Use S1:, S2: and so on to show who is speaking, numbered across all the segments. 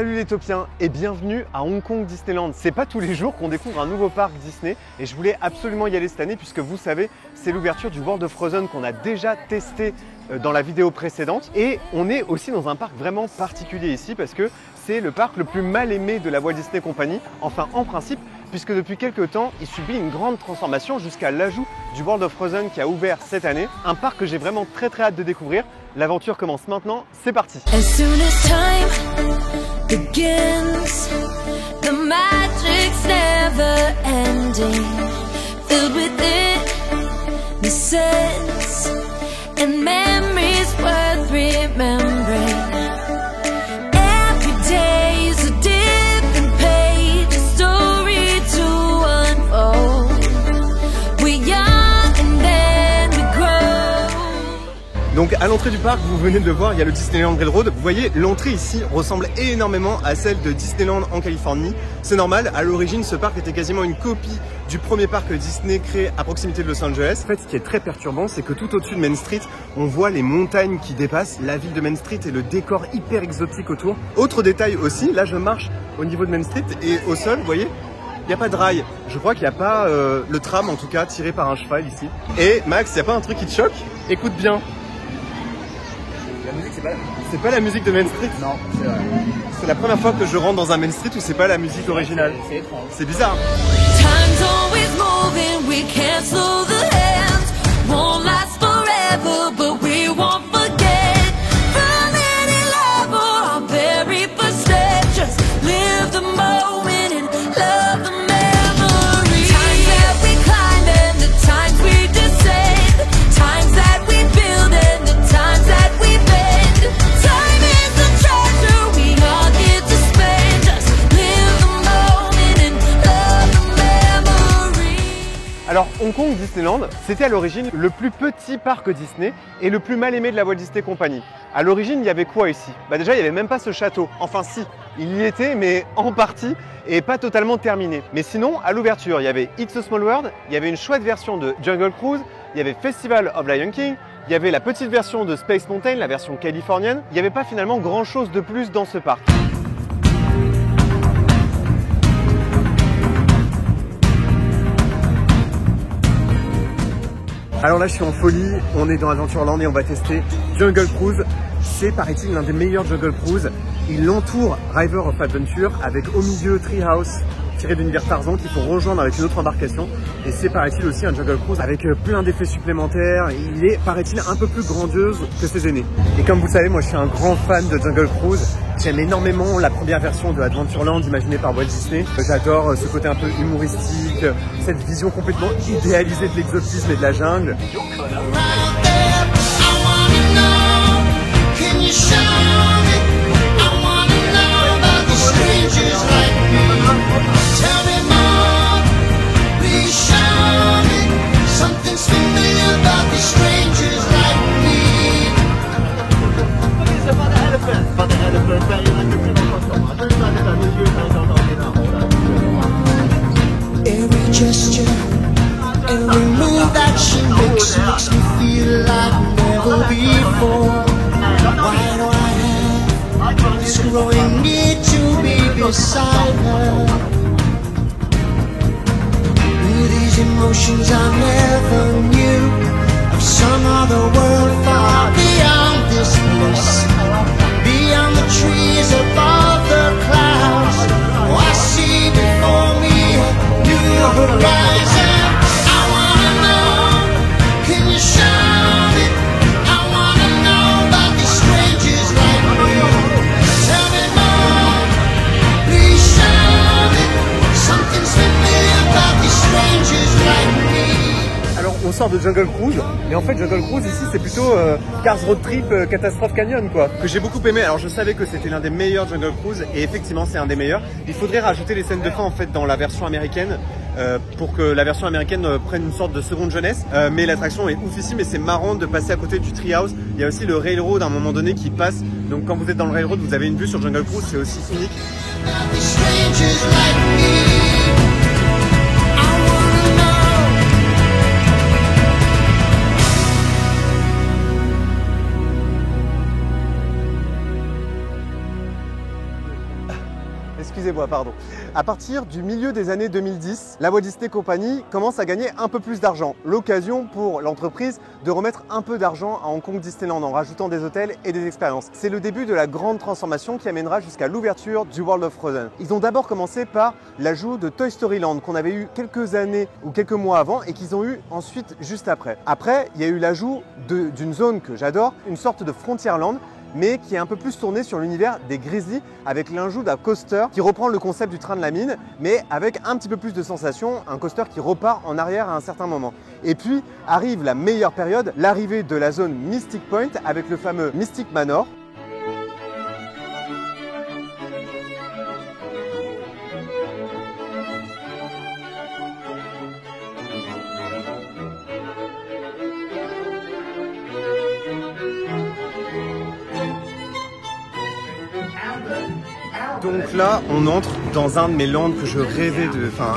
S1: Salut les Topiens et bienvenue à Hong Kong Disneyland. C'est pas tous les jours qu'on découvre un nouveau parc Disney et je voulais absolument y aller cette année puisque vous savez, c'est l'ouverture du World of Frozen qu'on a déjà testé dans la vidéo précédente. Et on est aussi dans un parc vraiment particulier ici parce que c'est le parc le plus mal aimé de la Walt Disney Company, enfin en principe, puisque depuis quelques temps, il subit une grande transformation jusqu'à l'ajout du World of Frozen qui a ouvert cette année. Un parc que j'ai vraiment très hâte de découvrir. L'aventure commence maintenant, c'est parti.
S2: As soon as time begins, the magic's never ending, filled with innocence and memories worth remembering. Every day is a different page, a story to unfold. We're young and then we grow.
S1: Donc à l'entrée du parc, vous venez de le voir, il y a le Disneyland Railroad. Vous voyez, l'entrée ici ressemble énormément à celle de Disneyland en Californie. C'est normal, à l'origine, ce parc était quasiment une copie du premier parc Disney créé à proximité de Los Angeles. En fait, ce qui est très perturbant, c'est que tout au-dessus de Main Street, on voit les montagnes qui dépassent la ville de Main Street et le décor hyper exotique autour. Autre détail aussi, là je marche au niveau de Main Street et au sol, vous voyez, il n'y a pas de rail. Je crois qu'il n'y a pas le tram, en tout cas, tiré par un cheval ici. Et Max, il n'y a pas un truc qui te choque? Écoute bien.
S3: La musique,
S1: C'est pas la musique de Main Street?
S3: Non, c'est vrai.
S1: C'est la première fois que je rentre dans un Main Street où c'est pas la musique originale.
S3: C'est étrange.
S1: C'est bizarre.
S2: Time's always moving, we can't slow the hands. Won't last forever, but we won't forget. From any level, our very first step, just live the moment and love the memory. Times that we climb and the times we descend. Times that we build and the times that we bend. Time is a treasure we all get to spend. Just live the moment and love the memory.
S1: Alors Hong Kong Disneyland, c'était à l'origine le plus petit parc Disney et le plus mal aimé de la Walt Disney Company. À l'origine, il y avait quoi ici? Déjà, il n'y avait même pas ce château. Enfin si, il y était, mais en partie et pas totalement terminé. Mais sinon, à l'ouverture, il y avait It's a Small World, il y avait une chouette version de Jungle Cruise, il y avait Festival of Lion King, il y avait la petite version de Space Mountain, la version californienne. Il n'y avait pas finalement grand chose de plus dans ce parc. Alors là je suis en folie, on est dans Adventureland et on va tester Jungle Cruise. C'est paraît-il l'un des meilleurs Jungle Cruise. Il entoure River of Adventure avec au milieu Treehouse tiré de l'univers Tarzan qu'il faut rejoindre avec une autre embarcation. Et c'est paraît-il aussi un Jungle Cruise avec plein d'effets supplémentaires. Il est paraît-il un peu plus grandiose que ses aînés. Et comme vous le savez, moi je suis un grand fan de Jungle Cruise. J'aime énormément la première version de Adventureland imaginée par Walt Disney. J'adore ce côté un peu humoristique, cette vision complètement idéalisée de l'exotisme et de la jungle.
S4: Every gesture, every move that she makes me feel like never before. Why do I have this growing need to be beside her? These emotions I never knew of some other world far beyond this place, beyond the trees, above the clouds. Oh, I see before me a new horizon. I wanna know, can you show me? I wanna know about these strangers like me. Tell me more, please show me. Something's familiar about these strangers like me.
S1: Alors on sort de Jungle Cruise, et en fait Jungle Cruise ici c'est plutôt Cars Road Trip Catastrophe Canyon quoi, que j'ai beaucoup aimé. Alors je savais que c'était l'un des meilleurs Jungle Cruise et effectivement c'est un des meilleurs. Il faudrait rajouter les scènes de fin en fait dans la version américaine pour que la version américaine prenne une sorte de seconde jeunesse, mais l'attraction est oufissime et c'est marrant de passer à côté du Treehouse. Il y a aussi le Railroad à un moment donné qui passe, donc quand vous êtes dans le Railroad vous avez une vue sur Jungle Cruise, c'est aussi unique. excusez-moi, pardon. À partir du milieu des années 2010, la Walt Disney Company commence à gagner un peu plus d'argent. L'occasion pour l'entreprise de remettre un peu d'argent à Hong Kong Disneyland en rajoutant des hôtels et des expériences. C'est le début de la grande transformation qui amènera jusqu'à l'ouverture du World of Frozen. Ils ont d'abord commencé par l'ajout de Toy Story Land qu'on avait eu quelques années ou quelques mois avant et qu'ils ont eu ensuite juste après. Après, il y a eu l'ajout d'une zone que j'adore, une sorte de Frontierland, mais qui est un peu plus tourné sur l'univers des Grizzlies avec l'ajout d'un coaster qui reprend le concept du train de la mine, mais avec un petit peu plus de sensations, un coaster qui repart en arrière à un certain moment. Et puis arrive la meilleure période, l'arrivée de la zone Mystic Point avec le fameux Mystic Manor. Donc là, on entre dans un de mes lands que je rêvais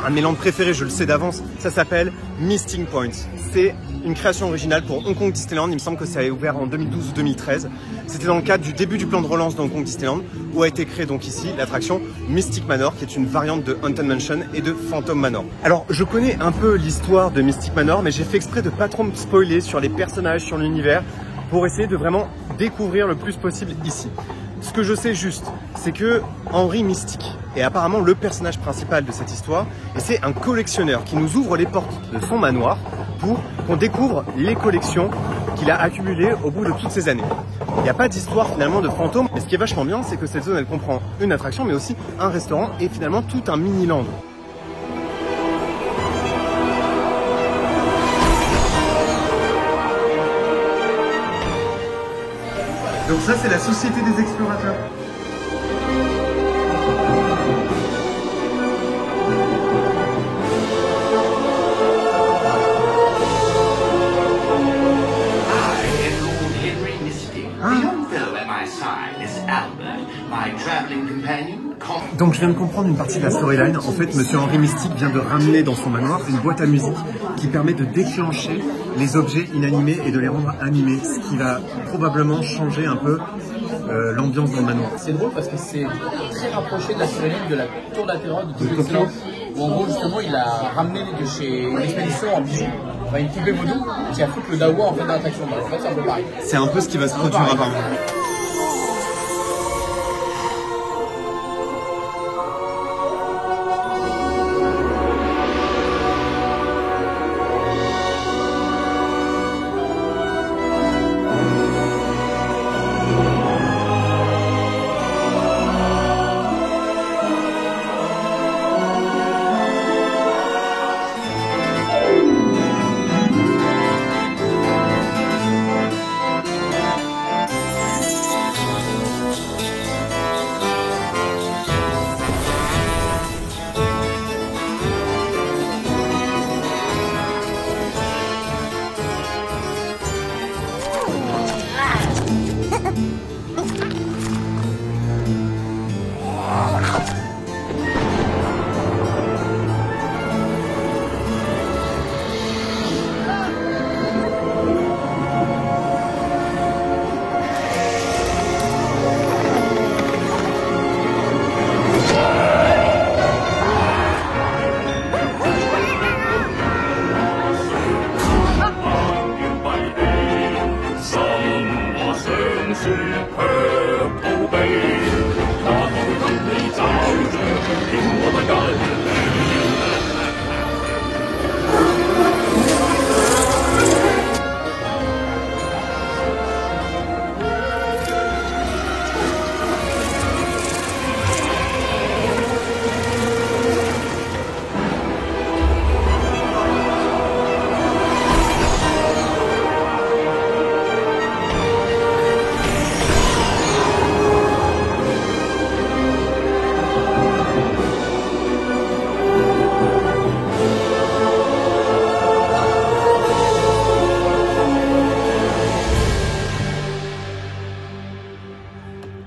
S1: un de mes lands préférés, je le sais d'avance. Ça s'appelle Mystic Point. C'est une création originale pour Hong Kong Disneyland. Il me semble que ça a ouvert en 2012 ou 2013. C'était dans le cadre du début du plan de relance de Hong Kong Disneyland, où a été créée donc ici l'attraction Mystic Manor, qui est une variante de Haunted Mansion et de Phantom Manor. Alors, je connais un peu l'histoire de Mystic Manor, mais j'ai fait exprès de pas trop me spoiler sur les personnages, sur l'univers, pour essayer de vraiment découvrir le plus possible ici. Ce que je sais juste, c'est que Henry Mystic est apparemment le personnage principal de cette histoire et c'est un collectionneur qui nous ouvre les portes de son manoir pour qu'on découvre les collections qu'il a accumulées au bout de toutes ces années. Il n'y a pas d'histoire finalement de fantôme, mais ce qui est vachement bien, c'est que cette zone elle comprend une attraction mais aussi un restaurant et finalement tout un mini-land. Donc ça c'est la Société des Explorateurs. Donc je viens de comprendre une partie de la storyline. En fait, Monsieur Henry Mystic vient de ramener dans son manoir une boîte à musique qui permet de déclencher les objets inanimés et de les rendre animés, ce qui va probablement changer un peu l'ambiance dans le manoir.
S3: C'est drôle parce que c'est très rapproché de la storyline de la tour d'Atéroide de Tokyo, où en gros justement il a ramené de chez l'expédition en bijoux une poupée vaudou qui a foutu le dawa en fait dans l'attraction. En fait, c'est un peu pareil.
S1: C'est un peu ce qui va se produire apparemment.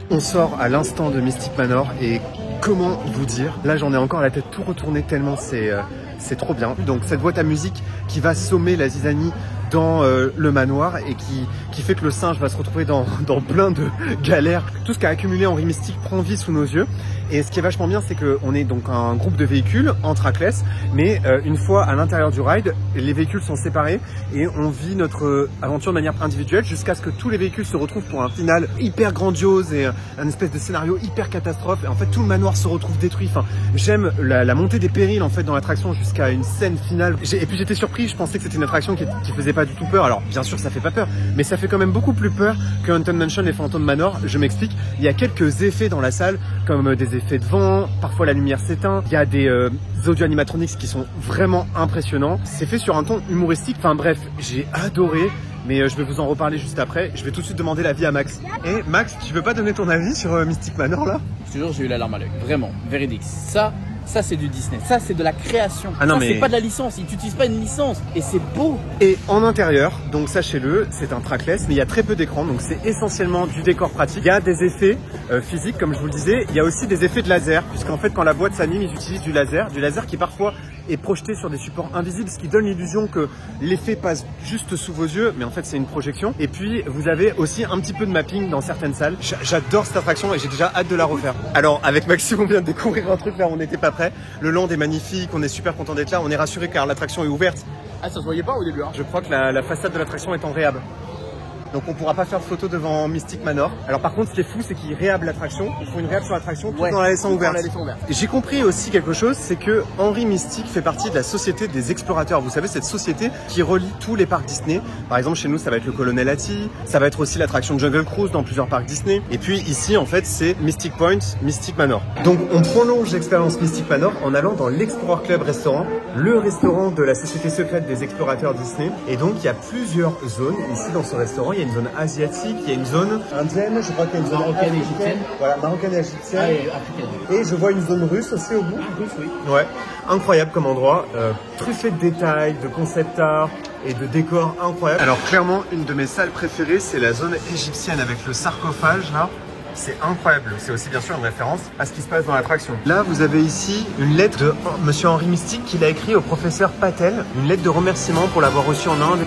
S1: On sort à l'instant de Mystic Manor et comment vous dire, là j'en ai encore la tête tout retournée tellement c'est trop bien. Donc cette boîte à musique qui va sommer la zizanie dans le manoir et qui fait que le singe va se retrouver dans plein de galères. Tout ce qu'a accumulé Henry Mystic prend vie sous nos yeux Et ce qui est vachement bien, c'est qu'on est donc un groupe de véhicules en trackless, mais une fois à l'intérieur du ride, les véhicules sont séparés et on vit notre aventure de manière individuelle jusqu'à ce que tous les véhicules se retrouvent pour un final hyper grandiose et un espèce de scénario hyper catastrophe. Et en fait, tout le manoir se retrouve détruit. Enfin, j'aime la montée des périls en fait dans l'attraction jusqu'à une scène finale. Et puis j'étais surpris, je pensais que c'était une attraction qui faisait pas du tout peur. Alors bien sûr, ça fait pas peur, mais ça fait quand même beaucoup plus peur que Haunted Mansion et Phantom Manor. Je m'explique. Il y a quelques effets dans la salle, comme des effets de vent, parfois la lumière s'éteint. Il y a des audio animatronics qui sont vraiment impressionnants. C'est fait sur un ton humoristique. Enfin bref, j'ai adoré. Mais je vais vous en reparler juste après. Je vais tout de suite demander l'avis à Max. Et Max, tu veux pas donner ton avis sur Mystic Manor là?
S3: Je te jure, j'ai eu la larme à l'œil. Vraiment, véridique. Ça c'est du Disney. Ça c'est de la création.
S1: Ah non,
S3: ça
S1: mais...
S3: c'est pas de la licence. Ils n'utilisent pas une licence. Et c'est beau.
S1: Et en intérieur, donc sachez-le, c'est un trackless, mais il y a très peu d'écran. Donc c'est essentiellement du décor pratique. Il y a des effets physiques, comme je vous le disais. Il y a aussi des effets de laser. Puisqu'en fait, quand la boîte s'anime, ils utilisent du laser. Du laser qui parfois est projeté sur des supports invisibles, ce qui donne l'illusion que l'effet passe juste sous vos yeux, mais en fait c'est une projection. Et puis vous avez aussi un petit peu de mapping dans certaines salles. J'adore cette attraction et j'ai déjà hâte de la refaire. Alors avec Maxime, on vient de découvrir un truc là, on n'était pas prêt. Le land est magnifique, on est super content d'être là, on est rassuré car l'attraction est ouverte.
S3: Ah, ça se voyait pas au début, hein.
S1: Je crois que la façade de l'attraction est en réhab. Donc on pourra pas faire de photo devant Mystic Manor. Alors par contre, ce qui est fou, c'est qu'ils réhab l'attraction. Ils font une réhab sur l'attraction tout en la laissant ouverte. J'ai compris aussi quelque chose, c'est que Henry Mystic fait partie de la société des explorateurs. Vous savez, cette société qui relie tous les parcs Disney. Par exemple, chez nous, ça va être le Colonel Hattie. Ça va être aussi l'attraction Jungle Cruise dans plusieurs parcs Disney. Et puis ici, en fait, c'est Mystic Point, Mystic Manor. Donc on prolonge l'expérience Mystic Manor en allant dans l'Explorer Club restaurant, le restaurant de la société secrète des explorateurs Disney. Et donc il y a plusieurs zones ici dans ce restaurant. Il y a une zone asiatique, il y a une zone indienne, je crois qu'il y a une zone
S3: marocaine et égyptienne.
S1: Voilà, marocaine et égyptienne.
S3: Ah, et africaine.
S1: Et je vois une zone russe aussi au bout.
S3: Russe, oui.
S1: Ouais, incroyable comme endroit, truffé de détails, de concept art et de décors incroyables. Alors clairement, une de mes salles préférées, c'est la zone égyptienne avec le sarcophage là. C'est incroyable, c'est aussi bien sûr une référence à ce qui se passe dans l'attraction. Là, vous avez ici une lettre de Monsieur Henry Mystic qu'il a écrit au professeur Patel, une lettre de remerciement pour l'avoir reçu en Inde.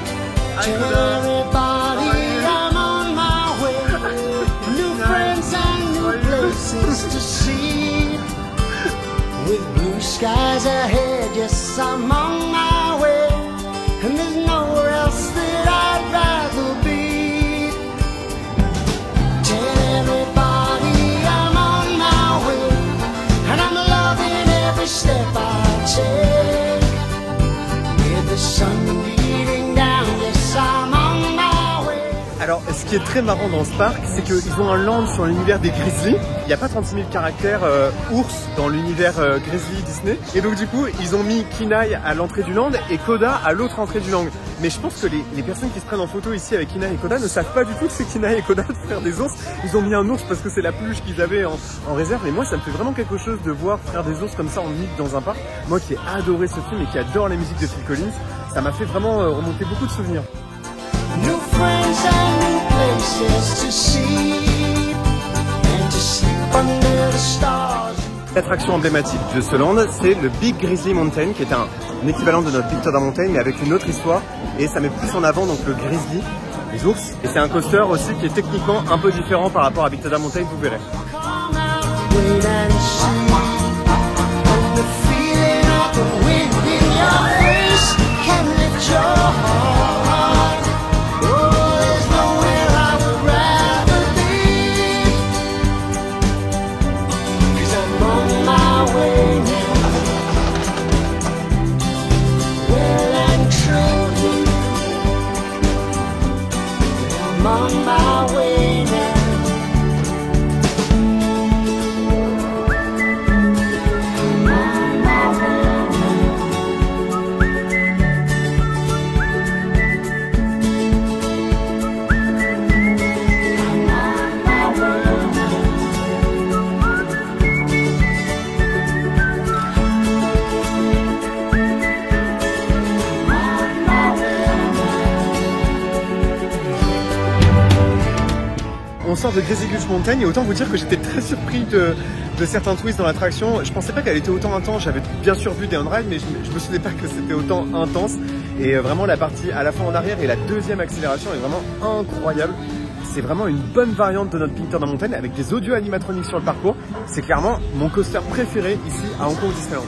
S4: To see with blue skies ahead, yes, I'm on my way, and there's nowhere else that I'd rather be. Tell everybody I'm on my way, and I'm loving every step I take. With the sun beating down, yes, I'm on my way.
S1: Alors, ce qui est très marrant dans ce parc, c'est qu'ils ont un land sur l'univers des Grizzlies. Il n'y a pas 36 000 caractères ours dans l'univers Grizzly Disney. Et donc du coup, ils ont mis Kenai à l'entrée du land et Koda à l'autre entrée du land. Mais je pense que les personnes qui se prennent en photo ici avec Kenai et Koda ne savent pas du tout que c'est Kenai et Koda de faire des ours. Ils ont mis un ours parce que c'est la peluche qu'ils avaient en réserve. Et moi, ça me fait vraiment quelque chose de voir faire des ours comme ça en mythe dans un parc. Moi qui ai adoré ce film et qui adore la musique de Phil Collins, ça m'a fait vraiment remonter beaucoup de souvenirs.
S4: New friends and new places to see and to sleep under the stars.
S1: L'attraction emblématique de ce land, c'est le Big Grizzly Mountain, qui est un équivalent de notre Big Thunder Mountain, mais avec une autre histoire. Et ça met plus en avant donc le grizzly, les ours. Et c'est un coaster aussi qui est techniquement un peu différent par rapport à Big Thunder Mountain, vous verrez.
S4: Wait and see, and the feeling of the wind in your face can lift your heart. On my way now.
S1: On sort de Grizzly Gulch Mountain et autant vous dire que j'étais très surpris de certains twists dans l'attraction. Je pensais pas qu'elle était autant intense, j'avais bien sûr vu des on-ride mais je me souvenais pas que c'était autant intense. Et vraiment la partie à la fois en arrière et la deuxième accélération est vraiment incroyable. c'est vraiment une bonne variante de notre Pinter dans Mountain avec des audio animatroniques sur le parcours. C'est clairement mon coaster préféré ici à Hong Kong Disneyland.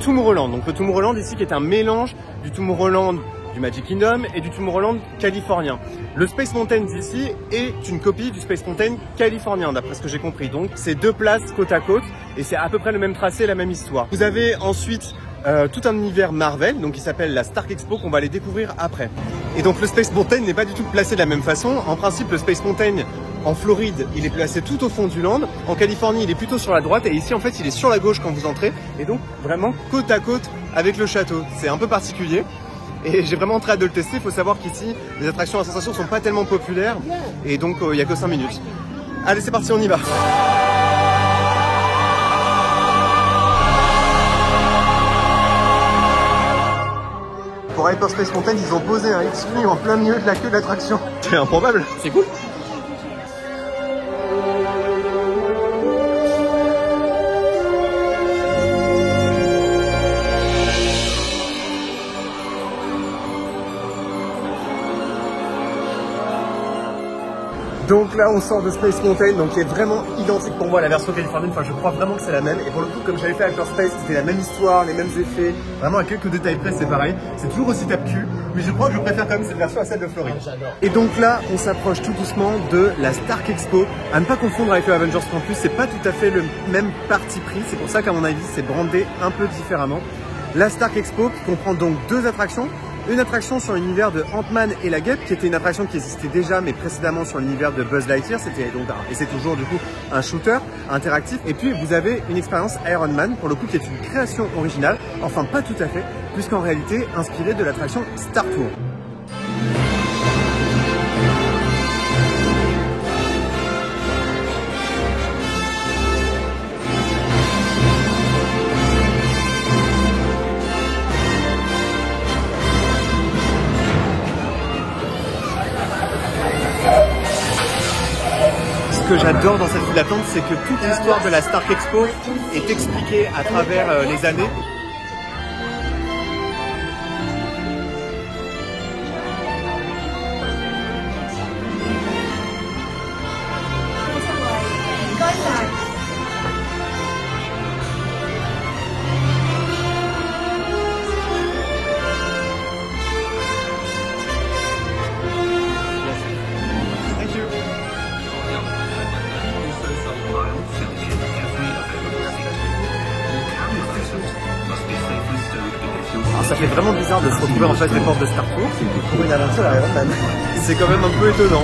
S1: Tomorrowland, donc le Tomorrowland ici qui est un mélange du Tomorrowland du Magic Kingdom et du Tomorrowland californien. Le Space Mountain d'ici est une copie du Space Mountain californien d'après ce que j'ai compris. Donc c'est 2 places côte à côte et c'est à peu près le même tracé, la même histoire. Vous avez ensuite tout un univers Marvel, donc qui s'appelle la Stark Expo qu'on va aller découvrir après. Et donc le Space Mountain n'est pas du tout placé de la même façon. En principe le Space Mountain en Floride, il est placé tout au fond du land. En Californie, il est plutôt sur la droite. Et ici, en fait, il est sur la gauche quand vous entrez. Et donc, vraiment côte à côte avec le château. C'est un peu particulier. Et j'ai vraiment très hâte de le tester. Il faut savoir qu'ici, les attractions à sensation sont pas tellement populaires. Et donc, il n'y a que 5 minutes. Allez, c'est parti, on y va. Pour Hyperspace Mountain, ils ont posé un X-Wing en plein milieu de la queue de l'attraction. C'est improbable.
S3: C'est cool.
S1: Donc là on sort de Space Mountain, donc qui est vraiment identique pour moi à la version californienne, enfin je crois vraiment que c'est la même. Et pour le coup comme j'avais fait Hyperspace, c'était la même histoire, les mêmes effets, vraiment à quelques détails près c'est pareil. C'est toujours aussi tape-cul, mais je crois que je préfère quand même cette version à celle de Floride. Et donc là on s'approche tout doucement de la Stark Expo, à ne pas confondre avec le Avengers Campus, c'est pas tout à fait le même parti pris, c'est pour ça qu'à mon avis c'est brandé un peu différemment. La Stark Expo qui comprend donc 2 attractions. Une attraction sur l'univers de Ant-Man et la Guêpe, qui était une attraction qui existait déjà, mais précédemment sur l'univers de Buzz Lightyear. C'était donc et c'est toujours du coup un shooter interactif. Et puis vous avez une expérience Iron Man, pour le coup, qui est une création originale. Enfin, pas tout à fait, puisqu'en réalité inspirée de l'attraction Star Tour. Ce que j'adore dans cette file d'attente, c'est que toute l'histoire de la Stark Expo est expliquée à travers les années. Alors ça fait vraiment bizarre de se retrouver en face des portes de Star Tour pour une aventure à Iron Man. C'est quand même un peu étonnant.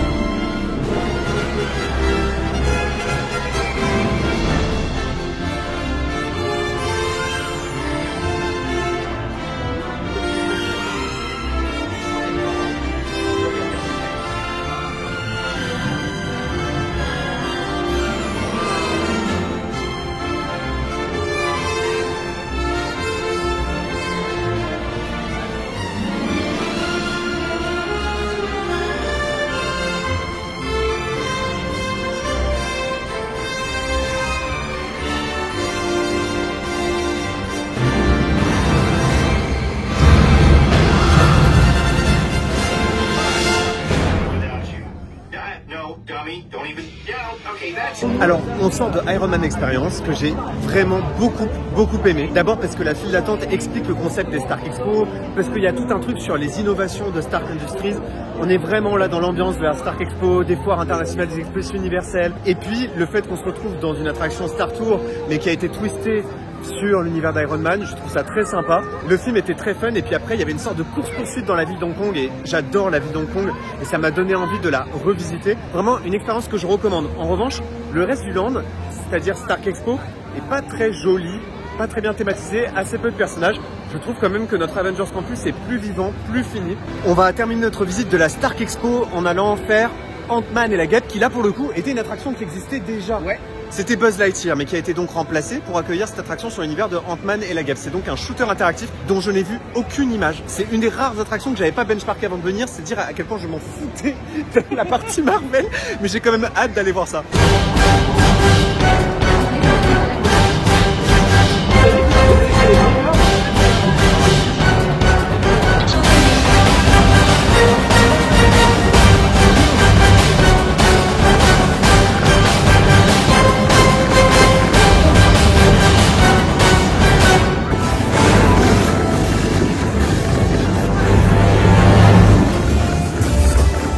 S1: Alors, on sort de Iron Man Experience que j'ai vraiment beaucoup aimé. D'abord parce que la file d'attente explique le concept des Stark Expo, parce qu'il y a tout un truc sur les innovations de Stark Industries. On est vraiment là dans l'ambiance de la Stark Expo, des foires internationales, des expositions universelles. Et puis, le fait qu'on se retrouve dans une attraction Star Tour, mais qui a été twistée sur l'univers d'Iron Man, je trouve ça très sympa. Le film était très fun et puis après il y avait une sorte de course-poursuite dans la ville d'Hong Kong et j'adore la ville d'Hong Kong et ça m'a donné envie de la revisiter. Vraiment une expérience que je recommande. En revanche, le reste du land, c'est-à-dire Stark Expo, est pas très joli, pas très bien thématisé, assez peu de personnages. Je trouve quand même que notre Avengers Campus est plus vivant, plus fini. On va terminer notre visite de la Stark Expo en allant faire Ant-Man et la Guêpe qui là pour le coup était une attraction qui existait déjà. Ouais. C'était Buzz Lightyear mais qui a été donc remplacé pour accueillir cette attraction sur l'univers de Ant-Man et la Guêpe. C'est donc un shooter interactif dont je n'ai vu aucune image. C'est une des rares attractions que j'avais pas benchmarké avant de venir, c'est dire à quel point je m'en foutais de la partie Marvel, mais j'ai quand même hâte d'aller voir ça.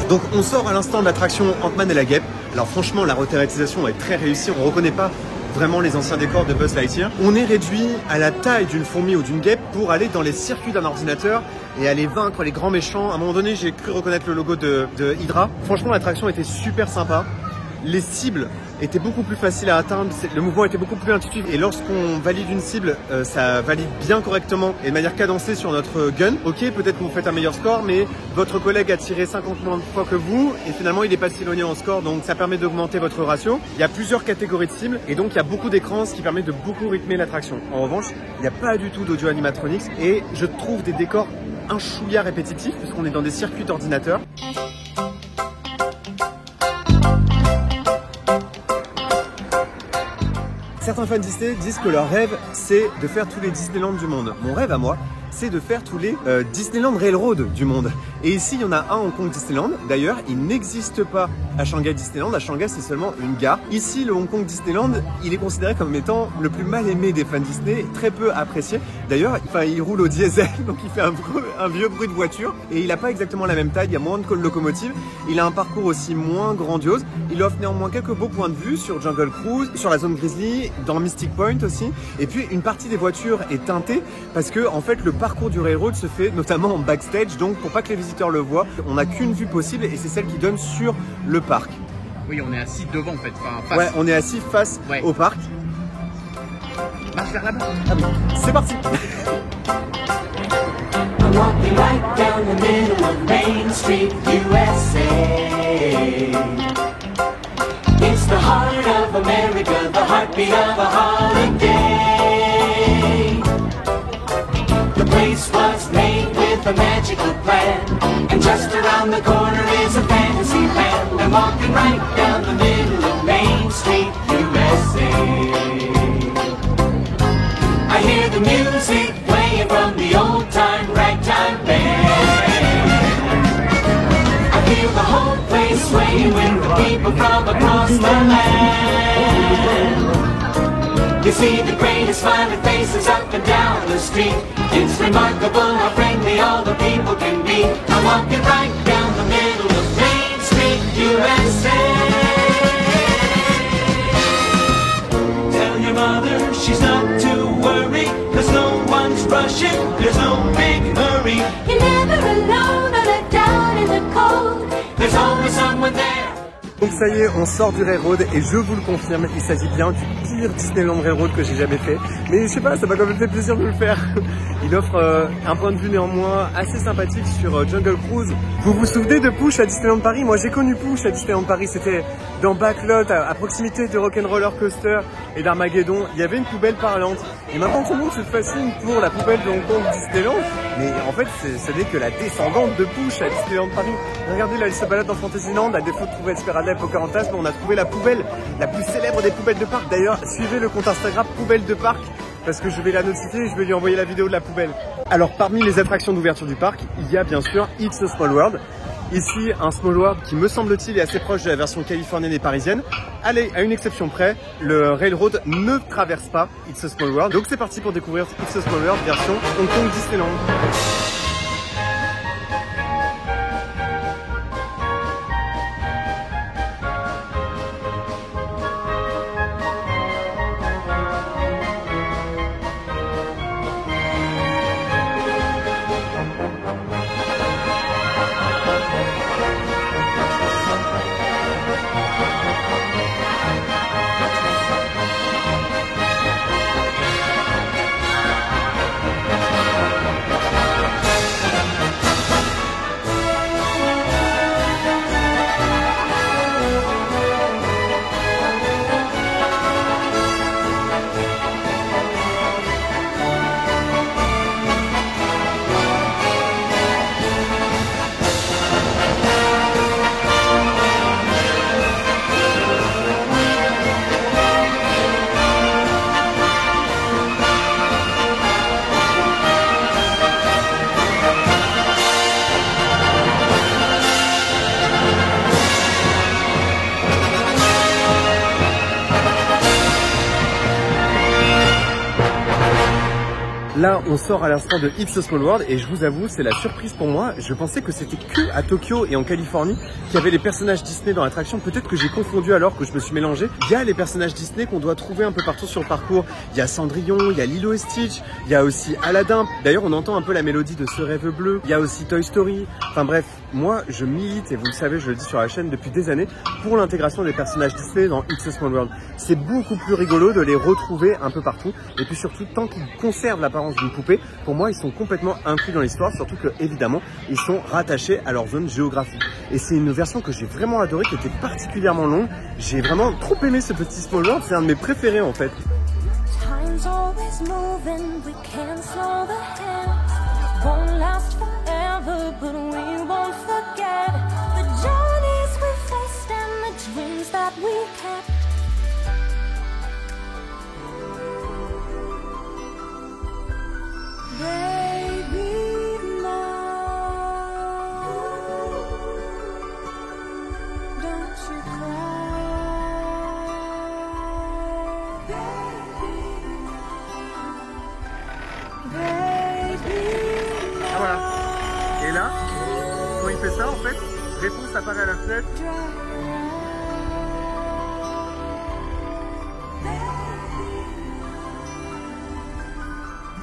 S1: Donc on sort à l'instant de l'attraction Ant-Man et la guêpe. Alors franchement, la rethématisation est très réussie. On reconnaît pas vraiment les anciens décors de Buzz Lightyear. On est réduit à la taille d'une fourmi ou d'une guêpe pour aller dans les circuits d'un ordinateur et aller vaincre les grands méchants. À un moment donné, j'ai cru reconnaître le logo de Hydra. Franchement, l'attraction était super sympa. Les cibles étaient beaucoup plus faciles à atteindre, le mouvement était beaucoup plus intuitif et lorsqu'on valide une cible, ça valide bien correctement et de manière cadencée sur notre gun. Ok, peut-être que vous faites un meilleur score, mais votre collègue a tiré 50 moins de fois que vous et finalement il est pas si éloigné en score, donc ça permet d'augmenter votre ratio. Il y a plusieurs catégories de cibles et donc il y a beaucoup d'écrans, ce qui permet de beaucoup rythmer l'attraction. En revanche, il n'y a pas du tout d'audio animatronics et je trouve des décors un chouïa répétitifs puisqu'on est dans des circuits d'ordinateur. Certains fans Disney disent que leur rêve, c'est de faire tous les Disneyland du monde. Mon rêve à moi, c'est de faire tous les Disneyland Railroad du monde. Et ici, il y en a un Hong Kong Disneyland. D'ailleurs, il n'existe pas à Shanghai Disneyland. À Shanghai, c'est seulement une gare. Ici, le Hong Kong Disneyland, il est considéré comme étant le plus mal aimé des fans Disney, très peu apprécié. D'ailleurs, il roule au diesel, donc il fait un vieux bruit de voiture. Et il n'a pas exactement la même taille, il y a moins de locomotives. Il a un parcours aussi moins grandiose. Il offre néanmoins quelques beaux points de vue sur Jungle Cruise, sur la zone Grizzly, dans Mystic Point aussi. Et puis, une partie des voitures est teintée parce que, en fait, le parcours du railroad se fait notamment en backstage, donc pour pas que les visiteurs le voient, on n'a qu'une vue possible et c'est celle qui donne sur le parc.
S3: Oui, on est assis devant en fait. Enfin, face.
S1: Ouais, on est assis face au parc.
S3: Marche vers là-bas.
S1: Ah oui, c'est parti.
S4: I'm walking right down the middle of Main Street, USA. It's the heart of America, the heartbeat of a holiday. The place was made with a magical plan, and just around the corner is a fantasy land. I'm walking right down the middle of Main Street, USA. I hear the music playing from the old-time ragtime band. I feel the whole place swaying with the people from across the land. You see the greatest smiling faces up and down the street. It's remarkable how friendly all the people can be. I'm walking right down the middle of Main Street, USA. Tell your mother she's not to worry, 'cause no one's rushing, there's no big hurry.
S2: You're never alone or left out in the cold.
S4: There's always someone there.
S1: Donc ça y est, on sort du Railroad et je vous le confirme, il s'agit bien du pire Disneyland Railroad que j'ai jamais fait. Mais je sais pas, ça m'a quand même fait plaisir de le faire. Il offre un point de vue néanmoins assez sympathique sur Jungle Cruise. Vous vous souvenez de Push à Disneyland Paris? Moi j'ai connu Push à Disneyland Paris, c'était dans Backlot, à proximité de Rock'n'Roller Coaster et d'Armageddon. Il y avait une poubelle parlante. Et maintenant tout le monde se fascine pour la poubelle de Hong Kong Disneyland. Mais en fait, ce n'est que la descendante de Push à Disneyland Paris. Regardez là, elle se balade dans Fantasyland, à défaut de trouver Esmeralda et Pocahontas, mais on a trouvé la poubelle, la plus célèbre des poubelles de parc. D'ailleurs, suivez le compte Instagram Poubelle de Parc, parce que je vais la notifier et je vais lui envoyer la vidéo de la poubelle. Alors, parmi les attractions d'ouverture du parc, il y a bien sûr It's a Small World. Ici, un Small World qui, me semble-t-il, est assez proche de la version californienne et parisienne. Allez, à une exception près, le Railroad ne traverse pas It's a Small World. Donc c'est parti pour découvrir It's a Small World version Hong Kong Disneyland. Là, on sort à l'instant de It's a Small World et je vous avoue, c'est la surprise pour moi. Je pensais que c'était que à Tokyo et en Californie qu'il y avait les personnages Disney dans l'attraction. Peut-être que j'ai confondu alors que je me suis mélangé. Il y a les personnages Disney qu'on doit trouver un peu partout sur le parcours. Il y a Cendrillon, il y a Lilo et Stitch, il y a aussi Aladdin. D'ailleurs, on entend un peu la mélodie de Ce rêve bleu. Il y a aussi Toy Story. Enfin bref, moi, je milite, et vous le savez, je le dis sur la chaîne depuis des années, pour l'intégration des personnages Disney dans It's a Small World. C'est beaucoup plus rigolo de les retrouver un peu partout. Et puis surtout, tant qu'ils conservent l'apparence d'une poupée, pour moi, ils sont complètement inclus dans l'histoire, surtout que, évidemment, ils sont rattachés à leur zone géographique. Et c'est une version que j'ai vraiment adorée, qui était particulièrement longue. J'ai vraiment trop aimé ce petit Small World, c'est un de mes préférés en fait.
S2: Time's always moving, we can't slow the hands. Won't last forever, but we won't forget the journeys we faced and the dreams that we kept. Baby, now don't you cry.
S1: Ah voilà. Et là, quand il fait ça en fait, réponse apparaît à la fenêtre.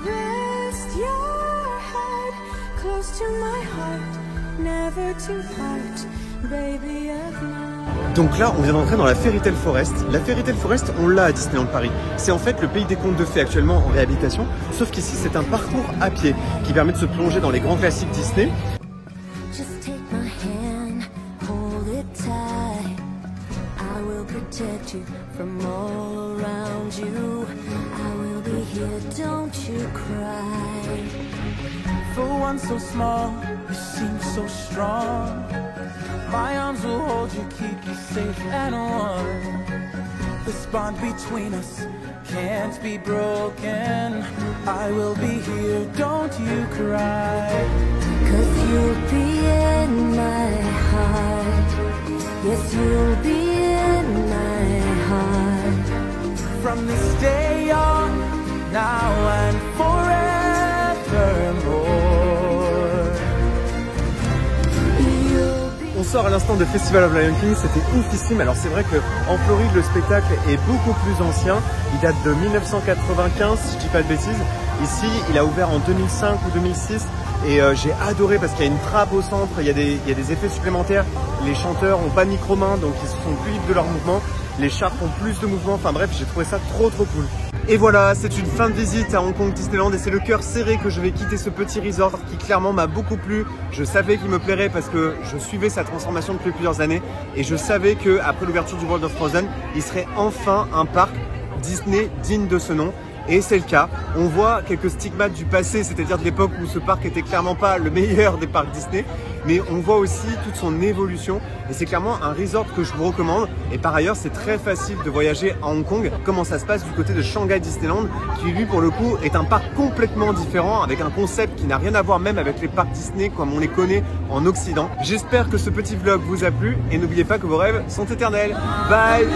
S2: Rest your head close to my heart, never to part, baby of mine.
S1: Donc là, on vient d'entrer dans la Fairy Tale Forest. La Fairy Tale Forest, on l'a à Disneyland Paris. C'est en fait le pays des contes de fées actuellement en réhabilitation, sauf qu'ici c'est un parcours à pied qui permet de se plonger dans les grands classiques Disney.
S2: Just take my hand, hold it tight. I will protect you from all around you. I will be here, don't you cry.
S5: For one so small, you seem so strong. My arms will hold you, keep you safe and warm. This bond between us can't be broken. I will be here, don't you cry.
S2: 'Cause you'll be in my heart. Yes, you'll be in my heart.
S5: From this day on, now and forevermore.
S1: On sort à l'instant de Festival of Lion King, c'était oufissime. Alors c'est vrai qu'en Floride, le spectacle est beaucoup plus ancien. Il date de 1995, si je dis pas de bêtises. Ici, il a ouvert en 2005 ou 2006. Et j'ai adoré parce qu'il y a une trappe au centre, il y a des effets supplémentaires. Les chanteurs ont pas de micro-main, donc ils sont plus libres de leurs mouvements. Les sharks ont plus de mouvements. Enfin bref, j'ai trouvé ça trop cool. Et voilà, c'est une fin de visite à Hong Kong Disneyland et c'est le cœur serré que je vais quitter ce petit resort qui clairement m'a beaucoup plu. Je savais qu'il me plairait parce que je suivais sa transformation depuis plusieurs années et je savais qu'après l'ouverture du World of Frozen, il serait enfin un parc Disney digne de ce nom. Et c'est le cas. On voit quelques stigmates du passé, c'est-à-dire de l'époque où ce parc était clairement pas le meilleur des parcs Disney. Mais on voit aussi toute son évolution et c'est clairement un resort que je vous recommande. Et par ailleurs, c'est très facile de voyager à Hong Kong. Comment ça se passe du côté de Shanghai Disneyland, qui lui, pour le coup, est un parc complètement différent, avec un concept qui n'a rien à voir même avec les parcs Disney comme on les connaît en Occident. J'espère que ce petit vlog vous a plu et n'oubliez pas que vos rêves sont éternels. Bye!